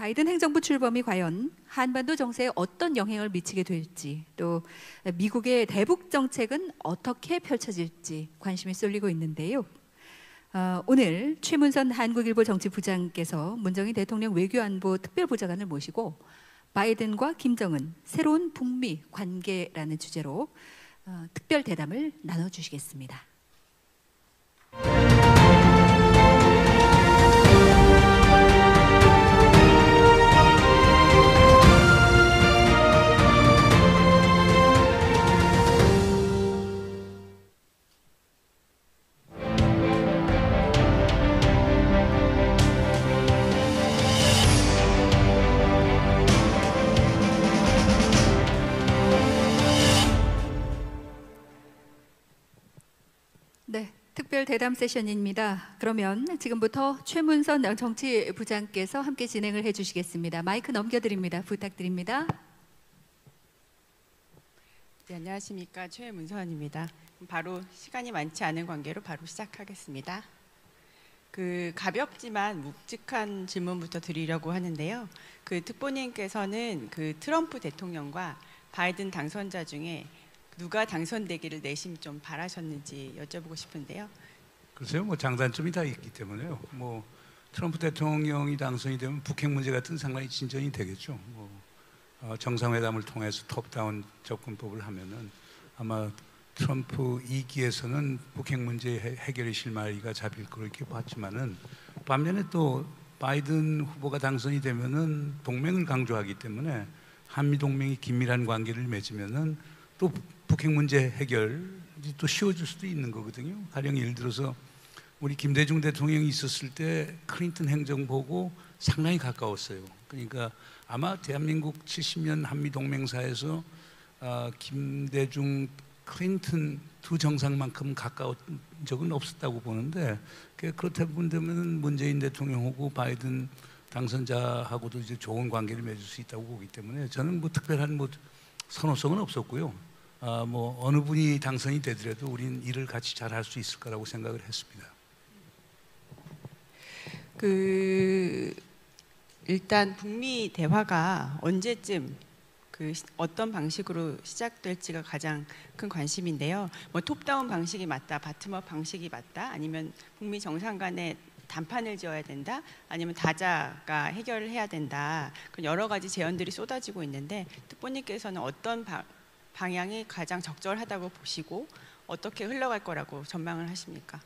바이든 행정부 출범이 과연 한반도 정세에 어떤 영향을 미치게 될지, 또 미국의 대북 정책은 어떻게 펼쳐질지 관심이 쏠리고 있는데요. 오늘 최문선 한국일보 정치부장께서 문정인 대통령 외교안보 특별보좌관을 모시고 바이든과 김정은 새로운 북미 관계라는 주제로 특별 대담을 나눠주시겠습니다. 네, 특별 대담 세션입니다. 그러면 지금부터 최문선 정치부장께서 함께 진행을 해주시겠습니다. 마이크 넘겨드립니다. 부탁드립니다. 네, 안녕하십니까, 최문선입니다. 바로 시간이 많지 않은 관계로 바로 시작하겠습니다. 가볍지만 묵직한 질문부터 드리려고 하는데요. 특보님께서는 트럼프 대통령과 바이든 당선자 중에 누가 당선되기를 내심 좀 바라셨는지 여쭤보고 싶은데요. 글쎄요, 장단점이 다 있기 때문에요. 트럼프 대통령이 당선이 되면 북핵 문제 같은 상당히 진전이 되겠죠. 정상회담을 통해서 톱다운 접근법을 하면은 아마 트럼프 2기에서는 북핵 문제 해결의 실마리가 잡힐 걸 이렇게 봤지만은, 반면에 또 바이든 후보가 당선이 되면은 동맹을 강조하기 때문에 한미 동맹이 긴밀한 관계를 맺으면은 또 북핵 문제 해결이 또 쉬워질 수도 있는 거거든요. 가령 예를 들어서 우리 김대중 대통령이 있었을 때 클린턴 행정부하고 상당히 가까웠어요. 그러니까 아마 대한민국 70년 한미 동맹사에서 김대중, 클린턴 두 정상만큼 가까운 적은 없었다고 보는데, 그렇다 본다면 문재인 대통령하고 바이든 당선자하고도 이제 좋은 관계를 맺을 수 있다고 보기 때문에 저는 특별한 선호성은 없었고요. 어느 분이 당선이 되더라도 우리는 일을 같이 잘 할 수 있을 거라고 생각을 했습니다. 일단 북미 대화가 언제쯤 어떤 방식으로 시작될지가 가장 큰 관심인데요. 톱다운 방식이 맞다, 바텀업 방식이 맞다, 아니면 북미 정상 간에 단판을 지어야 된다, 아니면 다자가 해결을 해야 된다, 여러 가지 제언들이 쏟아지고 있는데, 특보님께서는 어떤 방향이 가장 적절하다고 보시고 어떻게 흘러갈 거라고 전망을 하십니까?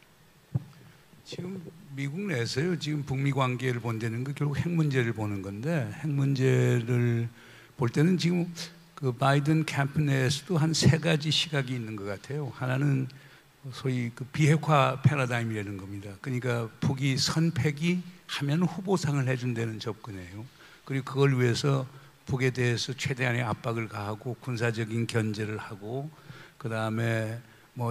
지금 미국 내에서요, 지금 북미 관계를 본다는 건 결국 핵 문제를 보는 건데, 핵 문제를 볼 때는 지금 바이든 캠프 내에서도 한 세 가지 시각이 있는 것 같아요. 하나는 소위 비핵화 패러다임이라는 겁니다. 그러니까 북이 선패기 하면 후보상을 해준다는 접근이에요. 그리고 그걸 위해서 북에 대해서 최대한의 압박을 가하고 군사적인 견제를 하고, 그 다음에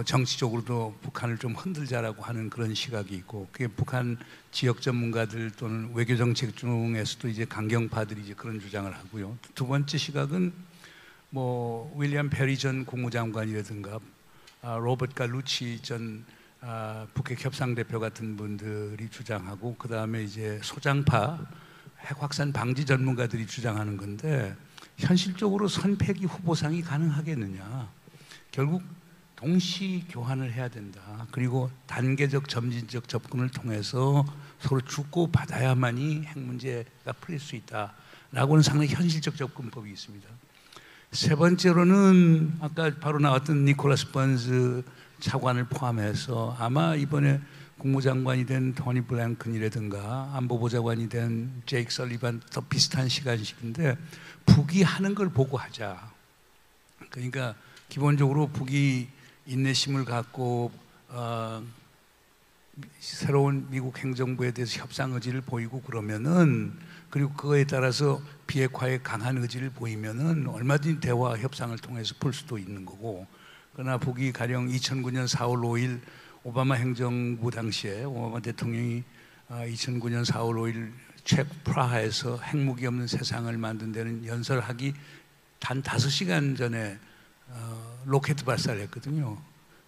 정치적으로도 북한을 좀 흔들자라고 하는 그런 시각이 있고, 그게 북한 지역 전문가들 또는 외교정책 중에서도 이제 강경파들이 이제 그런 주장을 하고요. 두 번째 시각은 윌리엄 페리 전 국무장관이라든가 로버트 갈루치 전 북핵 협상 대표 같은 분들이 주장하고, 그 다음에 이제 소장파 핵 확산 방지 전문가들이 주장하는 건데, 현실적으로 선패기 후보상이 가능하겠느냐? 결국 동시 교환을 해야 된다. 그리고 단계적 점진적 접근을 통해서 서로 주고 받아야만이 핵 문제가 풀릴 수 있다라고는 상당히 현실적 접근법이 있습니다. 세 번째로는 아까 바로 나왔던 니콜라스 번즈 차관을 포함해서 아마 이번에 국무장관이 된 토니 블랭컨이라든가 안보보좌관이 된 제이크 설리반, 더 비슷한 시간식인데, 북이 하는 걸 보고 하자. 그러니까 기본적으로 북이 인내심을 갖고 새로운 미국 행정부에 대해서 협상 의지를 보이고 그러면은, 그리고 그거에 따라서 비핵화에 강한 의지를 보이면은 얼마든지 대화 협상을 통해서 풀 수도 있는 거고, 그러나 북이 가령 2009년 4월 5일 오바마 행정부 당시에 오바마 대통령이 2009년 4월 5일 체코 프라하에서 핵무기 없는 세상을 만든다는 연설하기 단 5시간 전에 로켓 발사를 했거든요.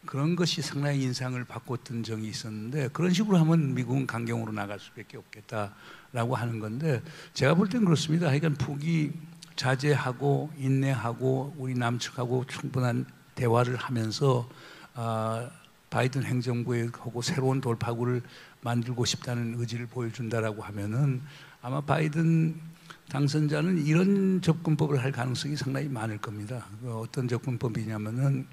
그런 것이 상당히 인상을 바꿨던 적이 있었는데 그런 식으로 하면 미국은 강경으로 나갈 수밖에 없겠다라고 하는 건데 제가 볼 땐 그렇습니다. 하여간 북이 자제하고 인내하고 우리 남측하고 충분한 대화를 하면서 바이든 행정부하고 새로운 돌파구를 만들고 싶다는 의지를 보여준다라고 하면은 아마 바이든 당선자는 이런 접근법을 할 가능성이 상당히 많을 겁니다. 어떤 접근법이냐면은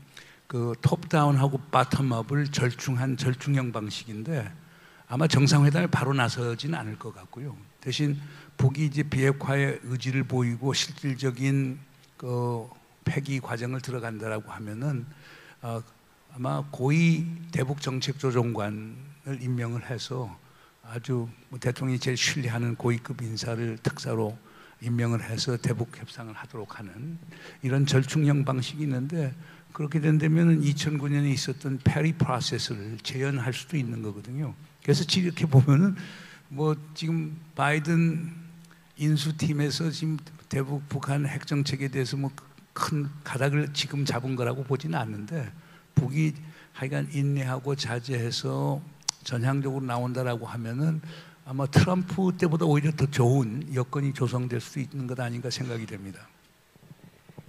그 톱다운하고 바텀업을 절충한 절충형 방식인데 아마 정상회담에 바로 나서지는 않을 것 같고요. 대신 북이 이제 비핵화의 의지를 보이고 실질적인 그 폐기 과정을 들어간다라고 하면은 아마 고위 대북 정책조정관을 임명을 해서 아주 뭐 대통령이 제일 신뢰하는 고위급 인사를 특사로 임명을 해서 대북 협상을 하도록 하는 이런 절충형 방식이 있는데 그렇게 된다면 2009년에 있었던 페리 프로세스를 재현할 수도 있는 거거든요. 그래서 이렇게 보면은 뭐 지금 바이든 인수팀에서 지금 대북 북한 핵 정책에 대해서 뭐 큰 가닥을 지금 잡은 거라고 보지는 않는데 북이 하여간 인내하고 자제해서 전향적으로 나온다라고 하면은 아마 트럼프 때보다 오히려 더 좋은 여건이 조성될 수도 있는 것 아닌가 생각이 됩니다.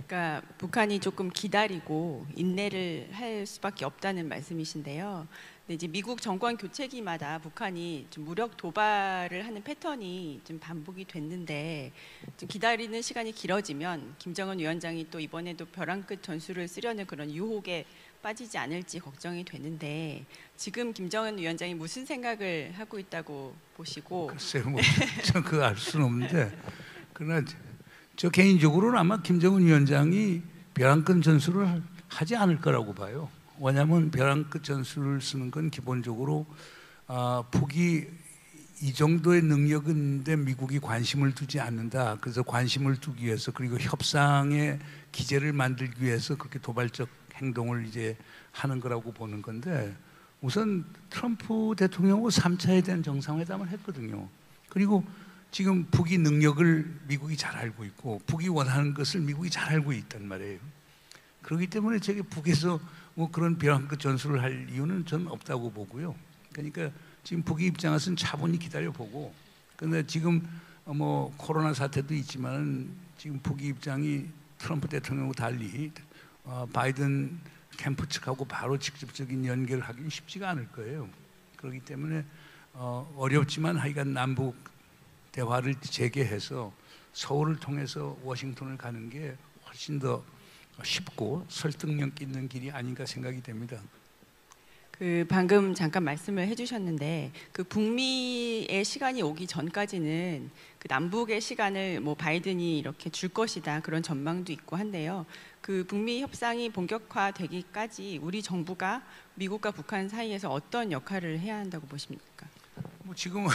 그러니까 북한이 조금 기다리고 인내를 할 수밖에 없다는 말씀이신데요. 근데 이제 미국 정권 교체기마다 북한이 좀 무력 도발을 하는 패턴이 좀 반복이 됐는데 좀 기다리는 시간이 길어지면 김정은 위원장이 또 이번에도 벼랑 끝 전술을 쓰려는 그런 유혹에 빠지지 않을지 걱정이 되는데 지금 김정은 위원장이 무슨 생각을 하고 있다고 보시고? 글쎄요, 뭐 저 그거 알 수는 없는데 그러나 저 개인적으로는 아마 김정은 위원장이 벼랑 끝 전술을 하지 않을 거라고 봐요. 왜냐하면 벼랑 끝 전술을 쓰는 건 기본적으로 북이 이 정도의 능력인데 미국이 관심을 두지 않는다. 그래서 관심을 두기 위해서 그리고 협상의 기제를 만들기 위해서 그렇게 도발적 행동을 이제 하는 거라고 보는 건데 우선 트럼프 대통령하고 3차에 대한 정상회담을 했거든요. 그리고 지금 북이 능력을 미국이 잘 알고 있고 북이 원하는 것을 미국이 잘 알고 있단 말이에요. 그렇기 때문에 저기 북에서 뭐 그런 벼랑 끝 전술을 할 이유는 저는 없다고 보고요. 그러니까 지금 북의 입장에서는 차분히 기다려보고 그런데 지금 뭐 코로나 사태도 있지만 지금 북의 입장이 트럼프 대통령과 달리 바이든 캠프 측하고 바로 직접적인 연결을 하기는 쉽지가 않을 거예요. 그렇기 때문에 어렵지만 하여간 남북 대화를 재개해서 서울을 통해서 워싱턴을 가는 게 훨씬 더 쉽고 설득력 있는 길이 아닌가 생각이 됩니다. 그 방금 잠깐 말씀을 해주셨는데 그 북미의 시간이 오기 전까지는 그 남북의 시간을 뭐 바이든이 이렇게 줄 것이다 그런 전망도 있고 한데요. 그 북미 협상이 본격화되기까지 우리 정부가 미국과 북한 사이에서 어떤 역할을 해야 한다고 보십니까? 뭐 지금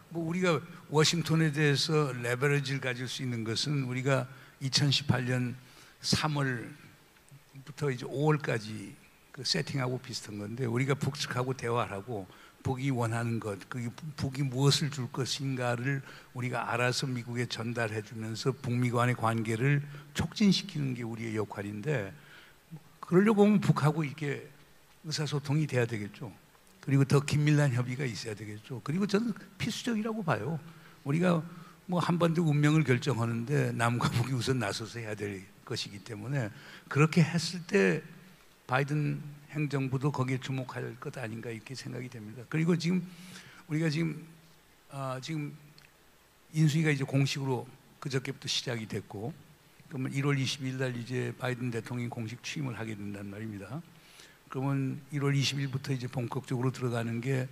뭐 우리가 워싱턴에 대해서 레버리지를 가질 수 있는 것은 우리가 2018년 3월부터 이제 5월까지 그 세팅하고 비슷한 건데 우리가 북측하고 대화를 하고 북이 원하는 것, 그 북이 무엇을 줄 것인가를 우리가 알아서 미국에 전달해 주면서 북미 간의 관계를 촉진시키는 게 우리의 역할인데 그러려고 하면 북하고 이렇게 의사소통이 돼야 되겠죠. 그리고 더 긴밀한 협의가 있어야 되겠죠. 그리고 저는 필수적이라고 봐요. 우리가 뭐 한반도 운명을 결정하는데 남과 북이 우선 나서서 해야 될 것이기 때문에 그렇게 했을 때 바이든 행정부도 거기에 주목할 것 아닌가 이렇게 생각이 됩니다. 그리고 지금 우리가 지금 인수위가 이제 공식으로 그저께부터 시작이 됐고 그러면 1월 20일 날 이제 바이든 대통령이 공식 취임을 하게 된단 말입니다. 그러면 1월 20일부터 이제 본격적으로 들어가는 게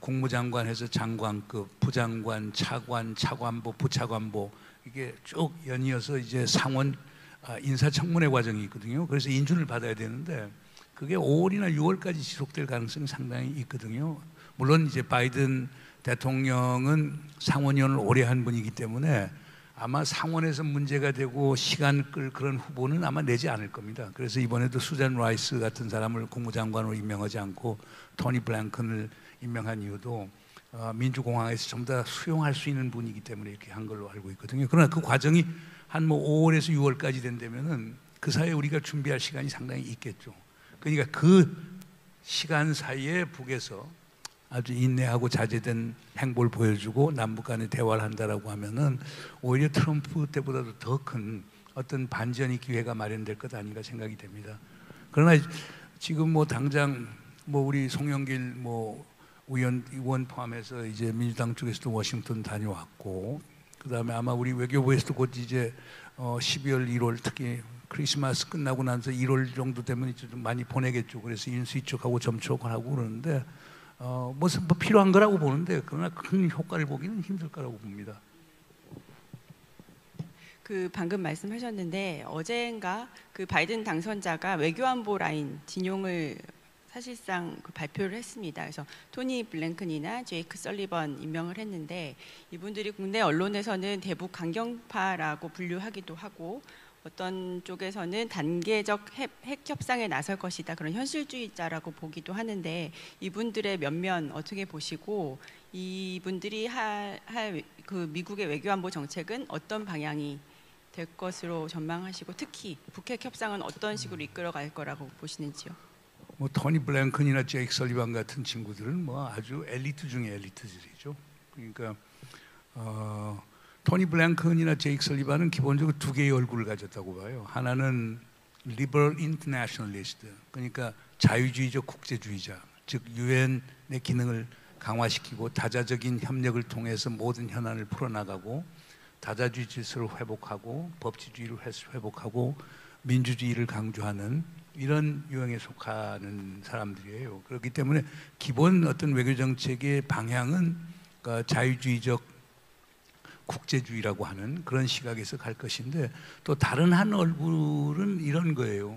국무장관에서 장관급, 부장관, 차관, 차관보, 부차관보 이게 쭉 연이어서 이제 상원 인사청문회 과정이 있거든요. 그래서 인준을 받아야 되는데 그게 5월이나 6월까지 지속될 가능성이 상당히 있거든요. 물론 이제 바이든 대통령은 상원의원을 오래 한 분이기 때문에 아마 상원에서 문제가 되고 시간 끌 그런 후보는 아마 내지 않을 겁니다. 그래서 이번에도 수잔 라이스 같은 사람을 국무장관으로 임명하지 않고 토니 블랭컨을 임명한 이유도 민주공화에서 전부 다 수용할 수 있는 분이기 때문에 이렇게 한 걸로 알고 있거든요. 그러나 그 과정이 한 뭐 5월에서 6월까지 된다면은 그 사이에 우리가 준비할 시간이 상당히 있겠죠. 그러니까 그 시간 사이에 북에서 아주 인내하고 자제된 행보를 보여주고 남북 간에 대화를 한다라고 하면은 오히려 트럼프 때보다도 더 큰 어떤 반전의 기회가 마련될 것 아닌가 생각이 됩니다. 그러나 지금 뭐 당장 뭐 우리 송영길 뭐 의원 포함해서 이제 민주당 쪽에서도 워싱턴 다녀왔고, 그다음에 아마 우리 외교부에서도 곧 이제 12월, 1월 특히 크리스마스 끝나고 나서 1월 정도 되면 이제 좀 많이 보내겠죠. 그래서 인수위 쪽하고 점촉하고 그러는데 뭐 필요한 거라고 보는데, 그러나 큰 효과를 보기는 힘들 거라고 봅니다. 그 방금 말씀하셨는데 어제인가 그 바이든 당선자가 외교안보 라인 진용을 사실상 그 발표를 했습니다. 그래서 토니 블랭컨이나 제이크 설리번 임명을 했는데, 이분들이 국내 언론에서는 대북 강경파라고 분류하기도 하고, 어떤 쪽에서는 단계적 핵 협상에 나설 것이다, 그런 현실주의자라고 보기도 하는데, 이분들의 면면 어떻게 보시고, 이분들이 할 그 미국의 외교안보 정책은 어떤 방향이 될 것으로 전망하시고, 특히 북핵 협상은 어떤 식으로 이끌어갈 거라고 보시는지요? 뭐 토니 블랭컨이나 제이크 설리반 같은 친구들은 뭐 아주 엘리트 중에 엘리트들이죠. 그러니까 토니 블랭컨이나 제이크 설리반은 기본적으로 두 개의 얼굴을 가졌다고 봐요. 하나는 liberal internationalist, 그러니까 자유주의적 국제주의자, 즉 유엔의 기능을 강화시키고 다자적인 협력을 통해서 모든 현안을 풀어나가고 다자주의 질서를 회복하고 법치주의를 회복하고 민주주의를 강조하는 이런 유형에 속하는 사람들이에요. 그렇기 때문에 기본 어떤 외교 정책의 방향은 그러니까 자유주의적 국제주의라고 하는 그런 시각에서 갈 것인데, 또 다른 한 얼굴은 이런 거예요.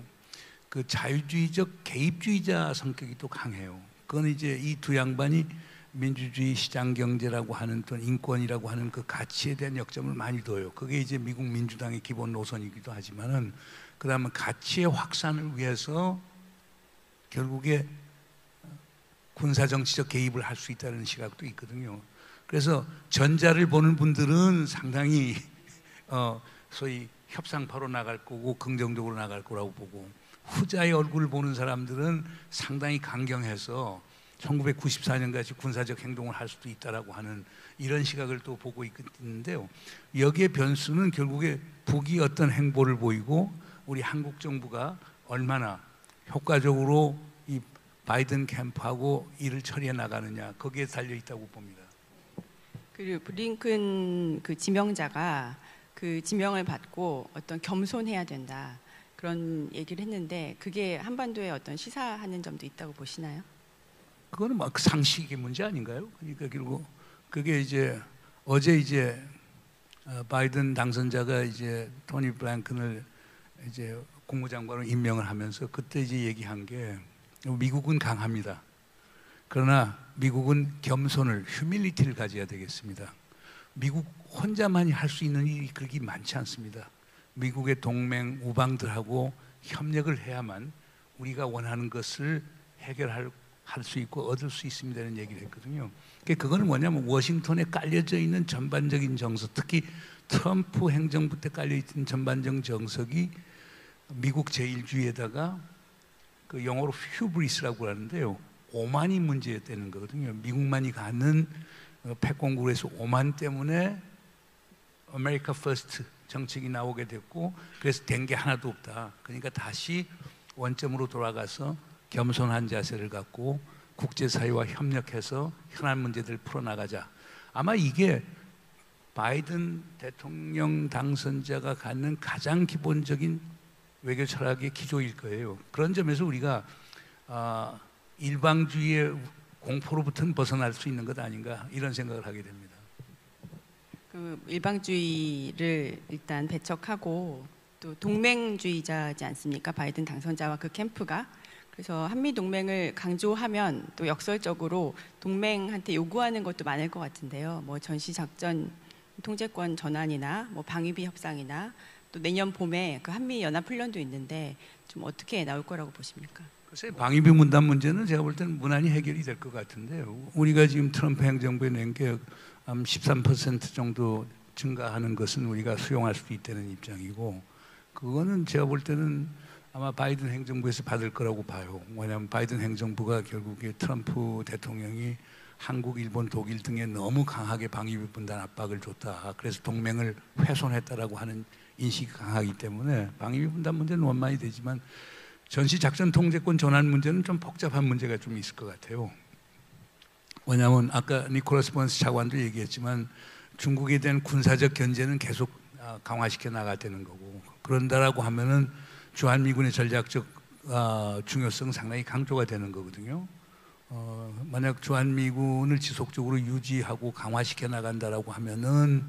그 자유주의적 개입주의자 성격이 또 강해요. 그건 이제 이 두 양반이 민주주의 시장 경제라고 하는 또 인권이라고 하는 그 가치에 대한 역점을 많이 둬요. 그게 이제 미국 민주당의 기본 노선이기도 하지만은, 그다음에 가치의 확산을 위해서 결국에 군사 정치적 개입을 할 수 있다는 시각도 있거든요. 그래서 전자를 보는 분들은 상당히 소위 협상파로 나갈 거고 긍정적으로 나갈 거라고 보고, 후자의 얼굴을 보는 사람들은 상당히 강경해서 1994년까지 군사적 행동을 할 수도 있다라고 하는 이런 시각을 또 보고 있는데요. 여기에 변수는 결국에 북이 어떤 행보를 보이고 우리 한국 정부가 얼마나 효과적으로 이 바이든 캠프하고 일을 처리해 나가느냐, 거기에 달려 있다고 봅니다. 그리고 블링컨 그 지명자가 그 지명을 받고 어떤 겸손해야 된다, 그런 얘기를 했는데, 그게 한반도에 어떤 시사하는 점도 있다고 보시나요? 그거는 막 상식의 문제 아닌가요? 그러니까 결국 그게 이제 어제 이제 바이든 당선자가 이제 토니 블랭컨을 이제 국무장관으로 임명을 하면서 그때 이제 얘기한 게, 미국은 강합니다. 그러나 미국은 겸손을, 휴밀리티를 가져야 되겠습니다. 미국 혼자만이 할 수 있는 일이 그렇게 많지 않습니다. 미국의 동맹 우방들하고 협력을 해야만 우리가 원하는 것을 해결할 수 있고 얻을 수 있습니다는 얘기를 했거든요. 그거는 뭐냐면 워싱턴에 깔려져 있는 전반적인 정석, 특히 트럼프 행정부 때 깔려 있던 전반적 정석이 미국 제일주의에다가 그 영어로 휴브리스라고 하는데요, 오만이 문제되는 거거든요. 미국만이 갖는 패권국에서 오만 때문에 아메리카 퍼스트 정책이 나오게 됐고, 그래서 된 게 하나도 없다. 그러니까 다시 원점으로 돌아가서 겸손한 자세를 갖고 국제사회와 협력해서 현안 문제들을 풀어나가자. 아마 이게 바이든 대통령 당선자가 갖는 가장 기본적인 외교 철학의 기조일 거예요. 그런 점에서 우리가 일방주의의 공포로부터는 벗어날 수 있는 것 아닌가, 이런 생각을 하게 됩니다. 그 일방주의를 일단 배척하고 또 동맹주의자지 않습니까? 바이든 당선자와 그 캠프가. 그래서 한미 동맹을 강조하면 또 역설적으로 동맹한테 요구하는 것도 많을 것 같은데요. 뭐 전시 작전 통제권 전환이나 뭐 방위비 협상이나 또 내년 봄에 그 한미 연합 훈련도 있는데, 좀 어떻게 나올 거라고 보십니까? 글쎄, 방위비 문단 문제는 제가 볼 때는 무난히 해결이 될 것 같은데요. 우리가 지금 트럼프 행정부에 낸 게 13% 정도 증가하는 것은 우리가 수용할 수도 있다는 입장이고, 그거는 제가 볼 때는 아마 바이든 행정부에서 받을 거라고 봐요. 왜냐하면 바이든 행정부가 결국에 트럼프 대통령이 한국, 일본, 독일 등에 너무 강하게 방위비 분담 압박을 줬다. 그래서 동맹을 훼손했다라고 하는 인식이 강하기 때문에 방위비 분담 문제는 원만히 되지만 전시작전 통제권 전환 문제는 좀 복잡한 문제가 좀 있을 것 같아요. 왜냐하면 아까 니콜라스 번스 차관도 얘기했지만 중국에 대한 군사적 견제는 계속 강화시켜 나가야 되는 거고, 그런다라고 하면은 주한미군의 전략적 중요성 상당히 강조가 되는 거거든요. 만약 주한미군을 지속적으로 유지하고 강화시켜 나간다라고 하면은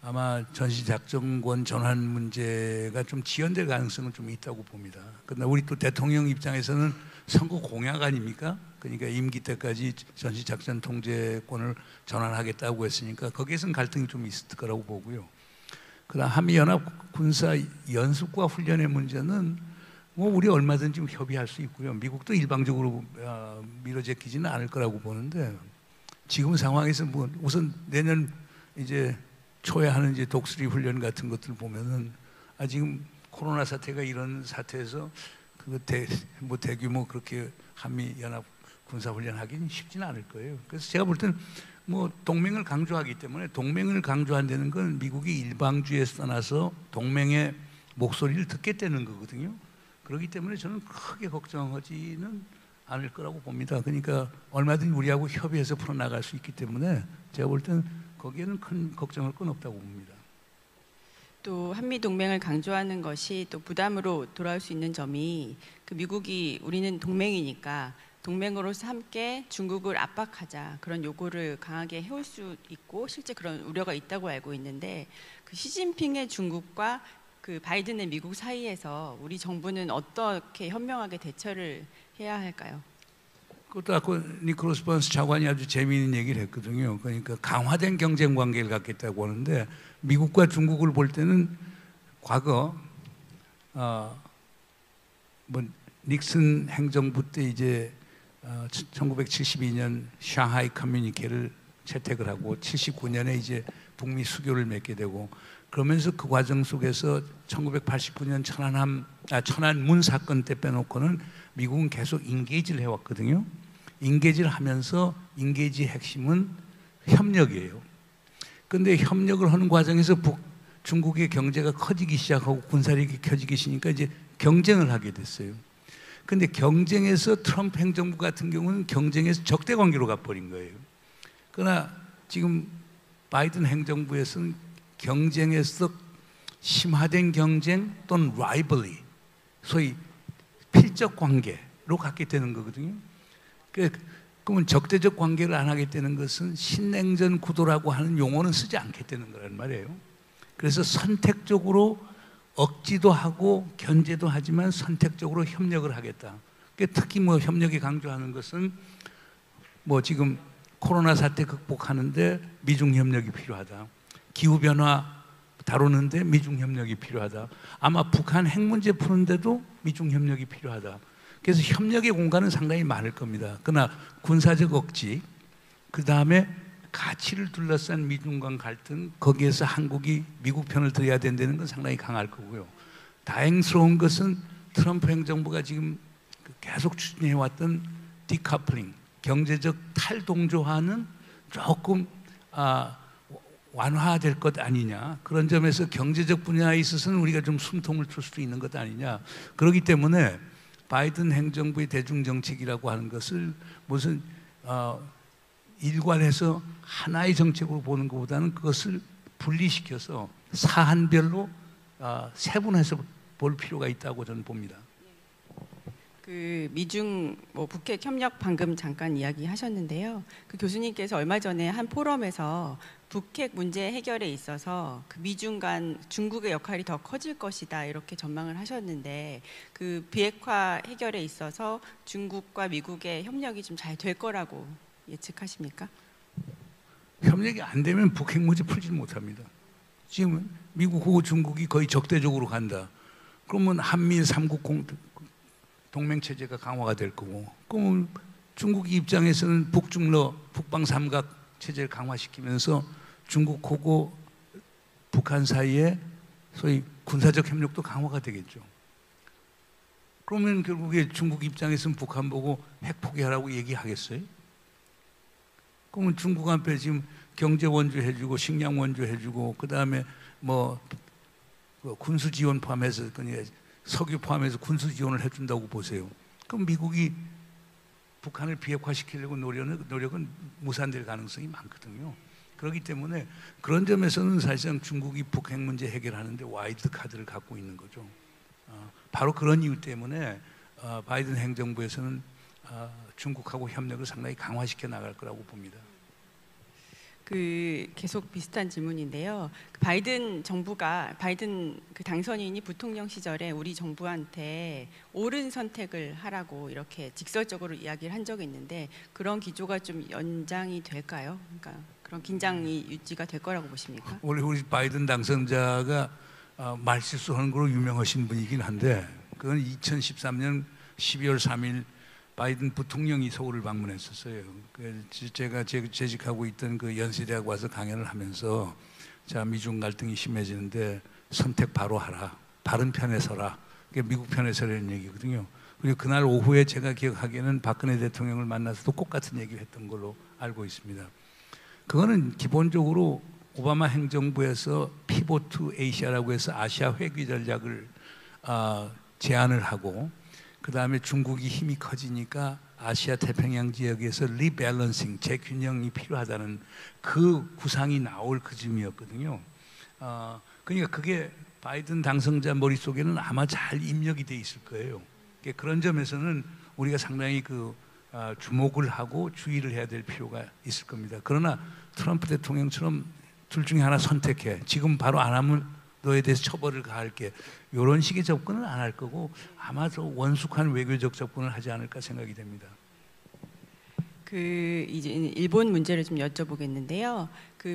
아마 전시작전권 전환 문제가 좀 지연될 가능성은 좀 있다고 봅니다. 그러나 우리 또 대통령 입장에서는 선거 공약 아닙니까? 그러니까 임기 때까지 전시작전 통제권을 전환하겠다고 했으니까 거기에서는 갈등이 좀 있을 거라고 보고요. 그다음 한미연합 군사 연습과 훈련의 문제는 뭐 우리 얼마든지 협의할 수 있고요. 미국도 일방적으로 밀어제끼지는 않을 거라고 보는데 지금 상황에서 뭐 우선 내년 이제 초에 하는 이제 독수리 훈련 같은 것들 보면은 지금 코로나 사태가 이런 사태에서 그거 대규모 그렇게 한미 연합 군사 훈련하기는 쉽지는 않을 거예요. 그래서 제가 볼 때는 뭐 동맹을 강조하기 때문에 동맹을 강조한다는 건 미국이 일방주의에서 떠나서 동맹의 목소리를 듣겠다는 거거든요. 그렇기 때문에 저는 크게 걱정하지는 않을 거라고 봅니다. 그러니까 얼마든지 우리하고 협의해서 풀어나갈 수 있기 때문에 제가 볼 때는 거기에는 큰 걱정할 건 없다고 봅니다. 또 한미 동맹을 강조하는 것이 또 부담으로 돌아올 수 있는 점이 그 미국이 우리는 동맹이니까 동맹으로서 함께 중국을 압박하자 그런 요구를 강하게 해올 수 있고 실제 그런 우려가 있다고 알고 있는데 그 시진핑의 중국과 그 바이든의 미국 사이에서 우리 정부는 어떻게 현명하게 대처를 해야 할까요? 그것도 아까 니콜라스 번스 차관이 아주 재미있는 얘기를 했거든요. 그러니까 강화된 경쟁 관계를 갖겠다고 하는데 미국과 중국을 볼 때는 과거 뭐 닉슨 행정부 때 이제 1972년 샹하이 커뮤니케를 채택을 하고 79년에 이제 북미 수교를 맺게 되고 그러면서 그 과정 속에서 1989년 천안문 사건 때 빼놓고는 미국은 계속 인게이지를 해왔거든요. 인게이지를 하면서 인게이지 핵심은 협력이에요. 그런데 협력을 하는 과정에서 중국의 경제가 커지기 시작하고 군사력이 켜지기 시작하니까 이제 경쟁을 하게 됐어요. 그런데 경쟁에서 트럼프 행정부 같은 경우는 경쟁에서 적대 관계로 가버린 거예요. 그러나 지금 바이든 행정부에서는 경쟁에서 심화된 경쟁 또는 라이벌리, 소위 필적 관계로 갖게 되는 거거든요. 그러면 적대적 관계를 안 하게 되는 것은 신냉전 구도라고 하는 용어는 쓰지 않겠다는 거란 말이에요. 그래서 선택적으로 억지도 하고 견제도 하지만 선택적으로 협력을 하겠다. 특히 뭐 협력이 강조하는 것은 뭐 지금 코로나 사태 극복하는데 미중 협력이 필요하다. 기후 변화 다루는데 미중 협력이 필요하다. 아마 북한 핵 문제 푸는데도 미중 협력이 필요하다. 그래서 협력의 공간은 상당히 많을 겁니다. 그러나 군사적 억지, 그 다음에 가치를 둘러싼 미중 간 갈등, 거기에서 한국이 미국 편을 들어야 된다는 건 상당히 강할 거고요. 다행스러운 것은 트럼프 행정부가 지금 계속 추진해왔던 디커플링, 경제적 탈동조화는 조금 완화될 것 아니냐. 그런 점에서 경제적 분야에 있어서는 우리가 좀 숨통을 틀 수도 있는 것 아니냐. 그렇기 때문에 바이든 행정부의 대중정책이라고 하는 것을 무슨 일관해서 하나의 정책으로 보는 것보다는 그것을 분리시켜서 사안별로 세분해서 볼 필요가 있다고 저는 봅니다. 그 미중 뭐 북핵 협력 방금 잠깐 이야기하셨는데요. 그 교수님께서 얼마 전에 한 포럼에서 북핵 문제 해결에 있어서 그 미중 간 중국의 역할이 더 커질 것이다 이렇게 전망을 하셨는데 그 비핵화 해결에 있어서 중국과 미국의 협력이 좀 잘 될 거라고 예측하십니까? 협력이 안 되면 북핵 문제 풀지 못합니다. 지금 미국하고 중국이 거의 적대적으로 간다. 그러면 한미 삼국 동맹 체제가 강화가 될 거고, 그러면 중국 입장에서는 북중러 북방 삼각 체제를 강화시키면서 중국하고 북한 사이에 소위 군사적 협력도 강화가 되겠죠. 그러면 결국에 중국 입장에서는 북한 보고 핵 포기하라고 얘기하겠어요? 그러면 중국 앞에 지금 경제 원조해주고 식량 원조해주고 그 다음에 뭐 군수 지원 포함해서 그냥 석유 포함해서 군수 지원을 해준다고 보세요. 그럼 미국이 북한을 비핵화시키려고 노력은 무산될 가능성이 많거든요. 그렇기 때문에 그런 점에서는 사실상 중국이 북핵 문제 해결하는데 와일드 카드를 갖고 있는 거죠. 바로 그런 이유 때문에 바이든 행정부에서는 중국하고 협력을 상당히 강화시켜 나갈 거라고 봅니다. 계속 비슷한 질문인데요. 바이든 정부가 바이든 당선인이 부통령 시절에 우리 정부한테 옳은 선택을 하라고 이렇게 직설적으로 이야기를 한 적이 있는데 그런 기조가 좀 연장이 될까요? 그러니까 그런 긴장이 유지가 될 거라고 보십니까? 원래 우리 바이든 당선자가 말실수하는 걸로 유명하신 분이긴 한데 그건 2013년 12월 3일 바이든 부통령이 서울을 방문했었어요. 제가 재직하고 있던 그 연세대학 와서 강연을 하면서 자 미중 갈등이 심해지는데 선택 바로 하라. 바른 편에 서라. 그게 미국 편에 서라는 얘기거든요. 그리고 그날 오후에 제가 기억하기에는 박근혜 대통령을 만나서도 똑같은 얘기를 했던 걸로 알고 있습니다. 그거는 기본적으로 오바마 행정부에서 피보트 투 아시아라고 해서 아시아 회귀 전략을 제안을 하고 그 다음에 중국이 힘이 커지니까 아시아 태평양 지역에서 리밸런싱, 재균형이 필요하다는 그 구상이 나올 그 즈음이었거든요. 그러니까 그게 바이든 당선자 머릿속에는 아마 잘 입력이 돼 있을 거예요. 그러니까 그런 점에서는 우리가 상당히 주목을 하고 주의를 해야 될 필요가 있을 겁니다. 그러나 트럼프 대통령처럼 둘 중에 하나 선택해. 지금 바로 안 하면 너에 대해서 처벌을 가할게. 이런 식의 접근은 안 할 거고 아마 더 원숙한 외교적 접근을 하지 않을까 생각이 됩니다. 이제 일본 문제를 좀 여쭤보겠는데요.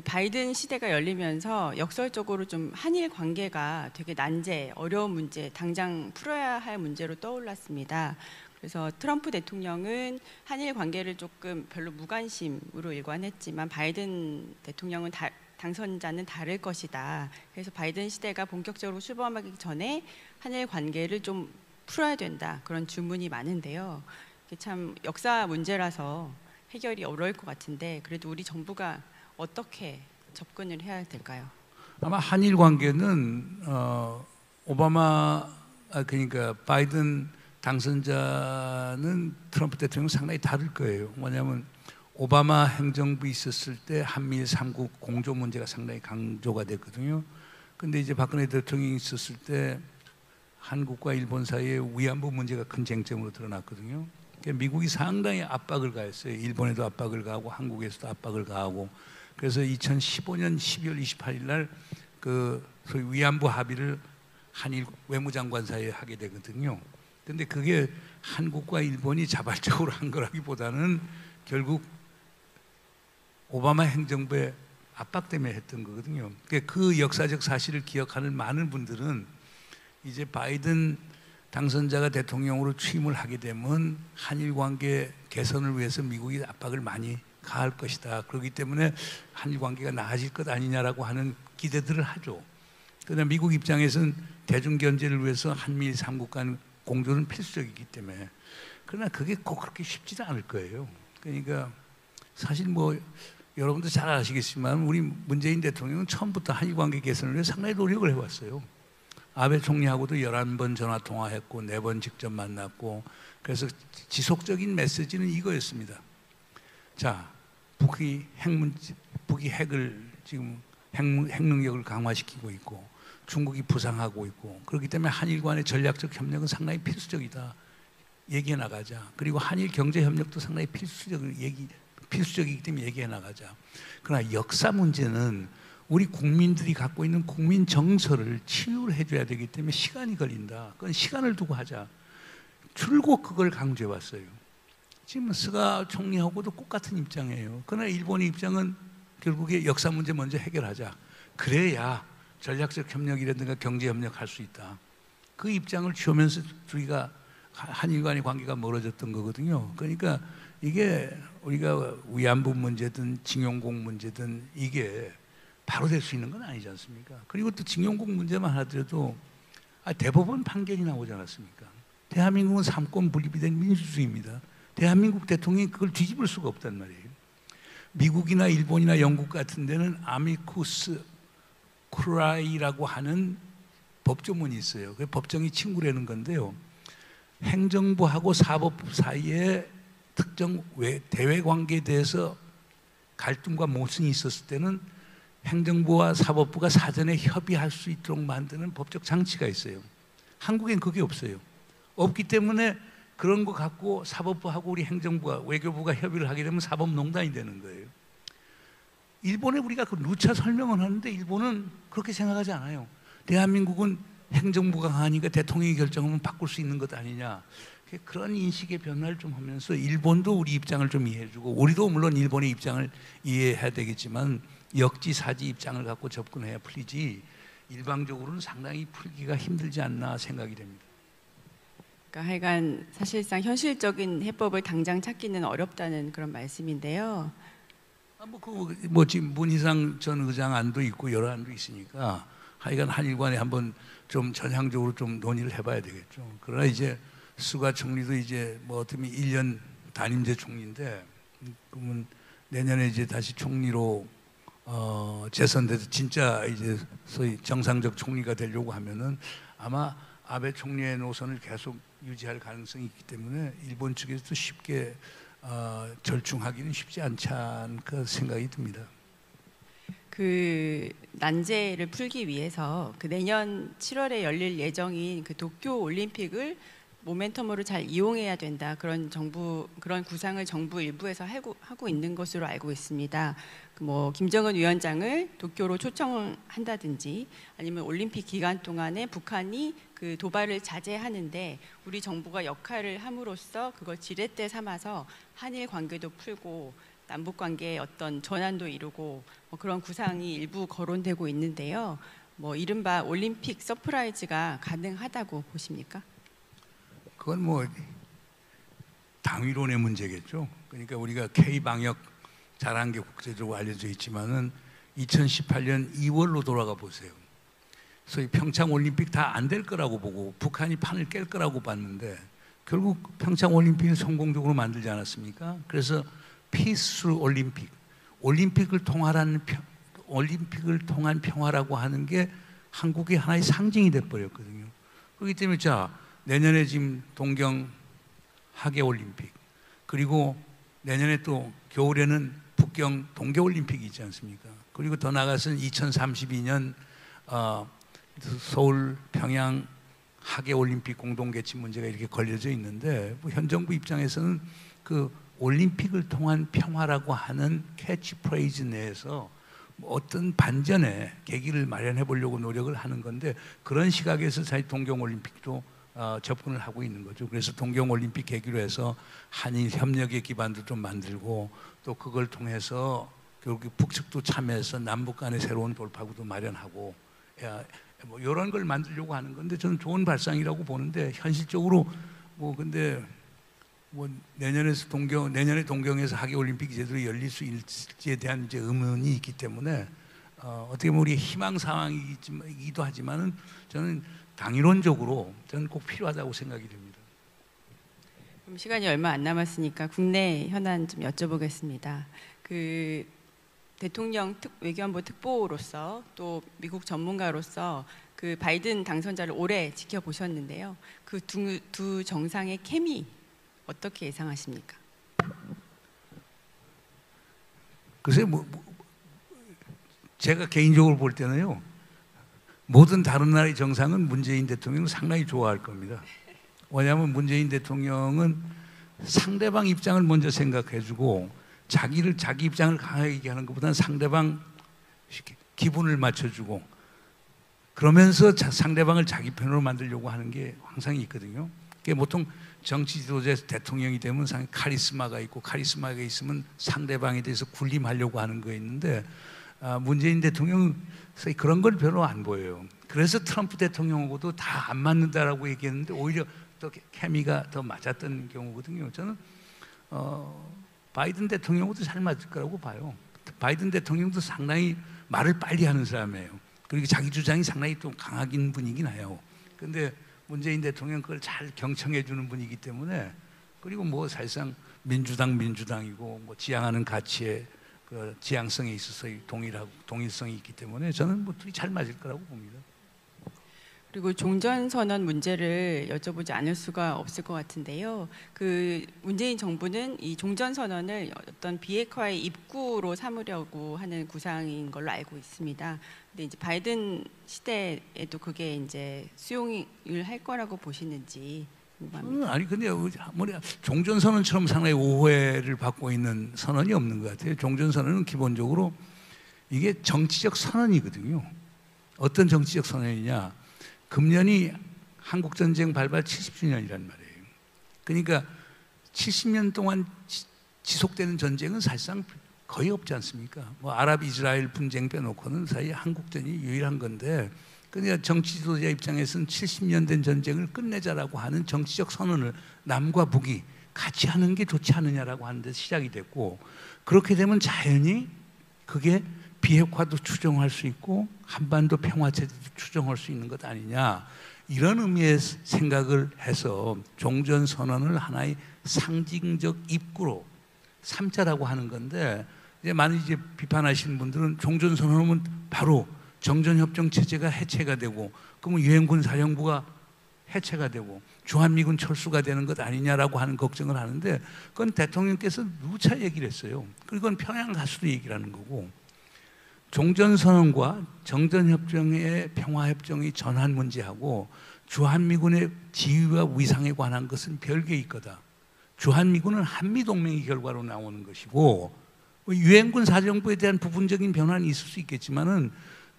바이든 시대가 열리면서 역설적으로 좀 한일 관계가 되게 난제, 어려운 문제, 당장 풀어야 할 문제로 떠올랐습니다. 그래서 트럼프 대통령은 한일 관계를 조금 별로 무관심으로 일관했지만 바이든 대통령은 당선자는 다를 것이다. 그래서 바이든 시대가 본격적으로 출범하기 전에 한일 관계를 좀 풀어야 된다. 그런 주문이 많은데요. 이게 참 역사 문제라서 해결이 어려울 것 같은데 그래도 우리 정부가 어떻게 접근을 해야 될까요? 아마 한일 관계는 그러니까 바이든 당선자는 트럼프 대통령 상당히 다를 거예요. 뭐냐면 오바마 행정부 있었을 때 한미일 3국 공조 문제가 상당히 강조가 됐거든요. 근데 이제 박근혜 대통령이 있었을 때 한국과 일본 사이에 위안부 문제가 큰 쟁점으로 드러났거든요. 그러니까 미국이 상당히 압박을 가했어요. 일본에도 압박을 가하고 한국에서도 압박을 가하고 그래서 2015년 12월 28일 날 소위 위안부 합의를 한일 외무장관 사이에 하게 되거든요. 근데 그게 한국과 일본이 자발적으로 한 거라기보다는 결국 오바마 행정부의 압박 때문에 했던 거거든요. 그 역사적 사실을 기억하는 많은 분들은 이제 바이든 당선자가 대통령으로 취임을 하게 되면 한일 관계 개선을 위해서 미국이 압박을 많이 가할 것이다. 그렇기 때문에 한일 관계가 나아질 것 아니냐라고 하는 기대들을 하죠. 그러나 미국 입장에서는 대중 견제를 위해서 한미일 3국 간 공조는 필수적이기 때문에 그러나 그게 꼭 그렇게 쉽지도 않을 거예요. 그러니까 사실 여러분도 잘 아시겠지만 우리 문재인 대통령은 처음부터 한일 관계 개선을 위해 상당히 노력을 해왔어요. 아베 총리하고도 11번 전화 통화했고 4번 직접 만났고 그래서 지속적인 메시지는 이거였습니다. 자, 북이 핵을 지금 핵 능력을 강화시키고 있고 중국이 부상하고 있고 그렇기 때문에 한일 간의 전략적 협력은 상당히 필수적이다. 얘기해 나가자. 그리고 한일 경제 협력도 상당히 필수적이기 때문에 얘기해 나가자. 그러나 역사 문제는 우리 국민들이 갖고 있는 국민 정서를 치유를 해줘야 되기 때문에 시간이 걸린다. 그건 시간을 두고 하자. 줄곧 그걸 강조해 왔어요. 지금 스가 총리하고도 똑같은 입장이에요. 그러나 일본의 입장은 결국에 역사 문제 먼저 해결하자. 그래야 전략적 협력이라든가 경제 협력할 수 있다. 그 입장을 취하면서 우리가 한일 간의 관계가 멀어졌던 거거든요. 그러니까 이게 우리가 위안부 문제든 징용공 문제든 이게 바로 될 수 있는 건 아니지 않습니까? 그리고 또 징용공 문제만 하더라도 대법원 판결이 나오지 않았습니까? 대한민국은 삼권 분립이 된 민주주의입니다. 대한민국 대통령이 그걸 뒤집을 수가 없단 말이에요. 미국이나 일본이나 영국 같은 데는 아미쿠스 쿠라이라고 하는 법조문이 있어요. 그 법정이 친구라는 건데요. 행정부하고 사법부 사이에 특정 대외 관계에 대해서 갈등과 모순이 있었을 때는 행정부와 사법부가 사전에 협의할 수 있도록 만드는 법적 장치가 있어요. 한국엔 그게 없어요. 없기 때문에 그런 거 갖고 사법부하고 우리 행정부가 외교부가 협의를 하게 되면 사법농단이 되는 거예요. 일본에 우리가 그 누차 설명을 하는데 일본은 그렇게 생각하지 않아요. 대한민국은 행정부가 강하니까 대통령이 결정하면 바꿀 수 있는 것 아니냐. 그런 인식의 변화를 좀 하면서 일본도 우리 입장을 좀 이해해주고 우리도 물론 일본의 입장을 이해해야 되겠지만 역지사지 입장을 갖고 접근해야 풀리지 일방적으로는 상당히 풀기가 힘들지 않나 생각이 됩니다. 그러니까 하여간 사실상 현실적인 해법을 당장 찾기는 어렵다는 그런 말씀인데요. 지금 문희상 전 의장 안도 있고 여러 안도 있으니까 하여간 한일 간에 한번 좀 전향적으로 좀 논의를 해봐야 되겠죠. 그러나 이제 수가 총리도 이제 뭐 어떻게 1년 단임제 총리인데 그러면 내년에 이제 다시 총리로 재선돼서 진짜 이제 소위 정상적 총리가 되려고 하면은 아마 아베 총리의 노선을 계속 유지할 가능성이 있기 때문에 일본 측에서도 쉽게 절충하기는 쉽지 않지 않을까 생각이 듭니다. 그 난제를 풀기 위해서 그 내년 7월에 열릴 예정인 그 도쿄 올림픽을 모멘텀으로 잘 이용해야 된다 그런 구상을 정부 일부에서 하고 있는 것으로 알고 있습니다. 뭐 김정은 위원장을 도쿄로 초청한다든지 아니면 올림픽 기간 동안에 북한이 그 도발을 자제하는데 우리 정부가 역할을 함으로써 그걸 지렛대 삼아서 한일 관계도 풀고 남북 관계의 어떤 전환도 이루고 뭐 그런 구상이 일부 거론되고 있는데요. 뭐 이른바 올림픽 서프라이즈가 가능하다고 보십니까? 그건 뭐 당위론의 문제겠죠. 그러니까 우리가 K 방역 잘한 게 국제적으로 알려져 있지만은 2018년 2월로 돌아가 보세요. 소위 평창 올림픽 다 안 될 거라고 보고 북한이 판을 깰 거라고 봤는데 결국 평창 올림픽을 성공적으로 만들지 않았습니까? 그래서 피스 올림픽을 통한 평화라고 하는 게 한국의 하나의 상징이 돼 버렸거든요. 그렇기 때문에 자 내년에 지금 동경 하계 올림픽 그리고 내년에 또 겨울에는 북경 동계 올림픽이 있지 않습니까? 그리고 더 나아가서는 2032년 서울 평양 하계 올림픽 공동 개최 문제가 이렇게 걸려져 있는데 현 정부 입장에서는 그 올림픽을 통한 평화라고 하는 캐치프레이즈 내에서 어떤 반전의 계기를 마련해 보려고 노력을 하는 건데 그런 시각에서 사실 동경 올림픽도 접근을 하고 있는 거죠. 그래서 동경올림픽 계기로 해서 한일 협력의 기반도 좀 만들고 또 그걸 통해서 결국 북측도 참여해서 남북 간의 새로운 돌파구도 마련하고 뭐 이런 걸 만들려고 하는 건데 저는 좋은 발상이라고 보는데 현실적으로 뭐 근데 뭐 내년에 동경에서 하계올림픽이 제대로 열릴 수 있을지에 대한 이제 의문이 있기 때문에 어떻게 보면 우리 희망 상황이기도 하지만은 저는 당위론적으로 저는 꼭 필요하다고 생각이 됩니다. 그럼 시간이 얼마 안 남았으니까 국내 현안 좀 여쭤보겠습니다. 그 대통령 외교안보 특보로서 또 미국 전문가로서 그 바이든 당선자를 오래 지켜보셨는데요. 그 두 정상의 케미 어떻게 예상하십니까? 글쎄 제가 개인적으로 볼 때는요. 모든 다른 나라의 정상은 문재인 대통령을 상당히 좋아할 겁니다. 왜냐하면 문재인 대통령은 상대방 입장을 먼저 생각해주고 자기 입장을 강하게 얘기하는 것보다는 상대방 기분을 맞춰주고 그러면서 상대방을 자기 편으로 만들려고 하는 게 항상 있거든요. 그게 보통 정치 지도자에서 대통령이 되면 상당히 카리스마가 있고 카리스마가 있으면 상대방에 대해서 군림하려고 하는 거 있는데 문재인 대통령은 그런 걸 별로 안 보여요. 그래서 트럼프 대통령하고도 다 안 맞는다라고 얘기했는데 오히려 더 케미가 더 맞았던 경우거든요. 저는 바이든 대통령하고도 잘 맞을 거라고 봐요. 바이든 대통령도 상당히 말을 빨리 하는 사람이에요. 그리고 자기 주장이 상당히 또 강하긴 분이긴 해요. 근데 문재인 대통령 그걸 잘 경청해 주는 분이기 때문에, 그리고 뭐 사실상 민주당이고 뭐 지향하는 가치에 그 지향성에 있어서 동일성이 있기 때문에 저는 뭐 둘이 잘 맞을 거라고 봅니다. 그리고 종전선언 문제를 여쭤보지 않을 수가 없을 것 같은데요. 그 문재인 정부는 이 종전선언을 어떤 비핵화의 입구로 삼으려고 하는 구상인 걸로 알고 있습니다. 근데 이제 바이든 시대에도 그게 이제 수용을 할 거라고 보시는지 궁금합니다. 아니 근데 종전선언처럼 상당히 오해를 받고 있는 선언이 없는 것 같아요. 종전선언은 기본적으로 이게 정치적 선언이거든요. 어떤 정치적 선언이냐? 금년이 한국전쟁 발발 70주년이란 말이에요. 그러니까 70년 동안 지속되는 전쟁은 사실상 거의 없지 않습니까? 뭐 아랍 이스라엘 분쟁 빼놓고는 사실 한국전이 유일한 건데, 그러니까 정치 지도자 입장에서는 70년 된 전쟁을 끝내자라고 하는 정치적 선언을 남과 북이 같이 하는 게 좋지 않느냐라고 하는 데 시작이 됐고, 그렇게 되면 자연히 그게 비핵화도 추정할 수 있고 한반도 평화체제도 추정할 수 있는 것 아니냐, 이런 의미의 생각을 해서 종전선언을 하나의 상징적 입구로 삼자라고 하는 건데, 이제 많이 이제 비판하시는 분들은 종전선언하면 바로 정전협정 체제가 해체가 되고, 그러면 유엔군 사령부가 해체가 되고 주한미군 철수가 되는 것 아니냐라고 하는 걱정을 하는데, 그건 대통령께서 누차 얘기를 했어요. 그건 평양 가서도 얘기를 하는 거고, 종전선언과 정전협정의 평화협정의 전환 문제하고 주한미군의 지위와 위상에 관한 것은 별개의 거다. 주한미군은 한미동맹의 결과로 나오는 것이고, 유엔군 사령부에 대한 부분적인 변화는 있을 수 있겠지만은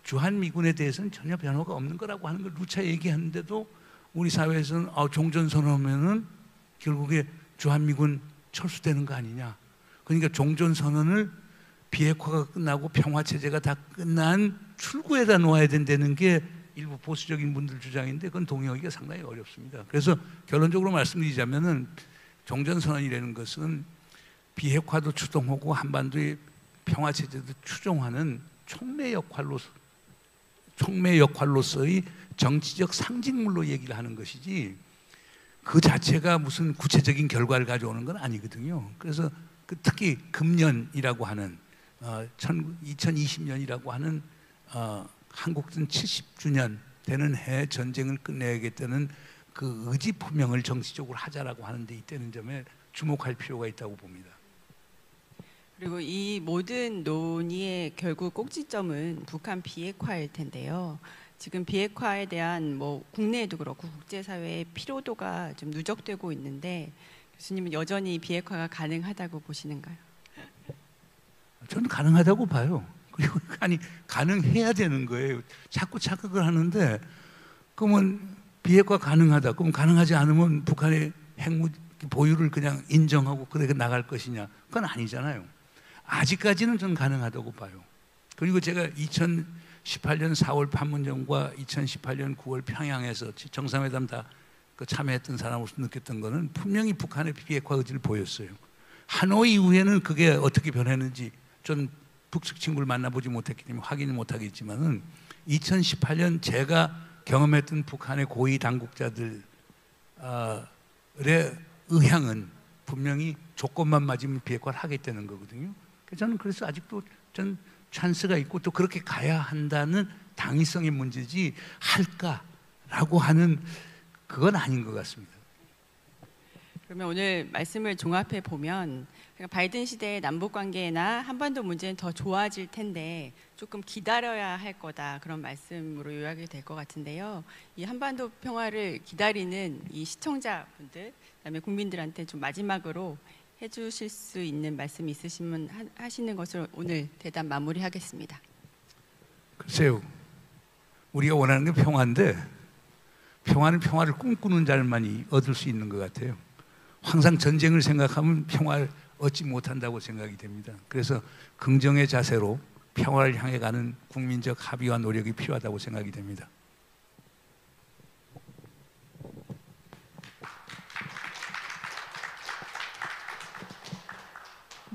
주한미군에 대해서는 전혀 변화가 없는 거라고 하는 걸 누차 얘기하는데도 우리 사회에서는 종전선언하면은 결국에 주한미군 철수되는 거 아니냐. 그러니까 종전선언을 비핵화가 끝나고 평화체제가 다 끝난 출구에다 놓아야 된다는 게 일부 보수적인 분들 주장인데, 그건 동의하기가 상당히 어렵습니다. 그래서 결론적으로 말씀드리자면은 종전선언이라는 것은 비핵화도 추동하고 한반도의 평화체제도 추종하는 촉매 역할로서의 정치적 상징물로 얘기를 하는 것이지, 그 자체가 무슨 구체적인 결과를 가져오는 건 아니거든요. 그래서 특히 금년이라고 하는 2020년이라고 하는 한국전 70주년 되는 해에 전쟁을 끝내야겠다는 그 의지 표명을 정치적으로 하자라고 하는 데 있다는 점에 주목할 필요가 있다고 봅니다. 그리고 이 모든 논의의 결국 꼭지점은 북한 비핵화일 텐데요. 지금 비핵화에 대한 뭐 국내에도 그렇고 국제사회의 피로도가 좀 누적되고 있는데, 교수님은 여전히 비핵화가 가능하다고 보시는가요? 저는 가능하다고 봐요. 그리고 아니 가능해야 되는 거예요. 자꾸 착각을 하는데, 그러면 비핵화 가능하다. 그럼 가능하지 않으면 북한의 핵무 보유를 그냥 인정하고 그렇게 나갈 것이냐? 그건 아니잖아요. 아직까지는 저는 가능하다고 봐요. 그리고 제가 2018년 4월 판문점과 2018년 9월 평양에서 정상회담 다 참여했던 사람으로서 느꼈던 거는 분명히 북한의 비핵화 의지를 보였어요. 하노이 이후에는 그게 어떻게 변했는지 전 북측 친구를 만나보지 못했기 때문에 확인을 못하겠지만은 2018년 제가 경험했던 북한의 고위 당국자들의 의향은 분명히 조건만 맞으면 비핵화를 하겠다는 거거든요. 저는 그래서 아직도 전 찬스가 있고 또 그렇게 가야 한다는 당위성의 문제지 할까라고 하는 그건 아닌 것 같습니다. 그러면 오늘 말씀을 종합해 보면 바이든 시대의 남북 관계나 한반도 문제는 더 좋아질 텐데 조금 기다려야 할 거다, 그런 말씀으로 요약이 될 것 같은데요. 이 한반도 평화를 기다리는 이 시청자분들, 그다음에 국민들한테 좀 마지막으로 해주실 수 있는 말씀 있으시면 하시는 것을 오늘 대담 마무리하겠습니다. 글쎄요, 우리가 원하는 게 평화인데 평화는 평화를 꿈꾸는 자만이 얻을 수 있는 것 같아요. 항상 전쟁을 생각하면 평화를 얻지 못한다고 생각이 됩니다. 그래서 긍정의 자세로 평화를 향해 가는 국민적 합의와 노력이 필요하다고 생각이 됩니다.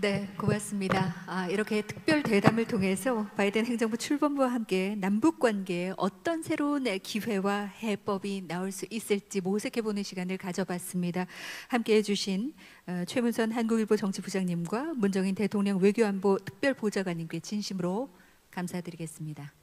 네, 고맙습니다. 이렇게 특별 대담을 통해서 바이든 행정부 출범부와 함께 남북 관계에 어떤 새로운 기회와 해법이 나올 수 있을지 모색해보는 시간을 가져봤습니다. 함께해 주신 최문선 한국일보 정치부장님과 문정인 대통령 외교안보 특별보좌관님께 진심으로 감사드리겠습니다.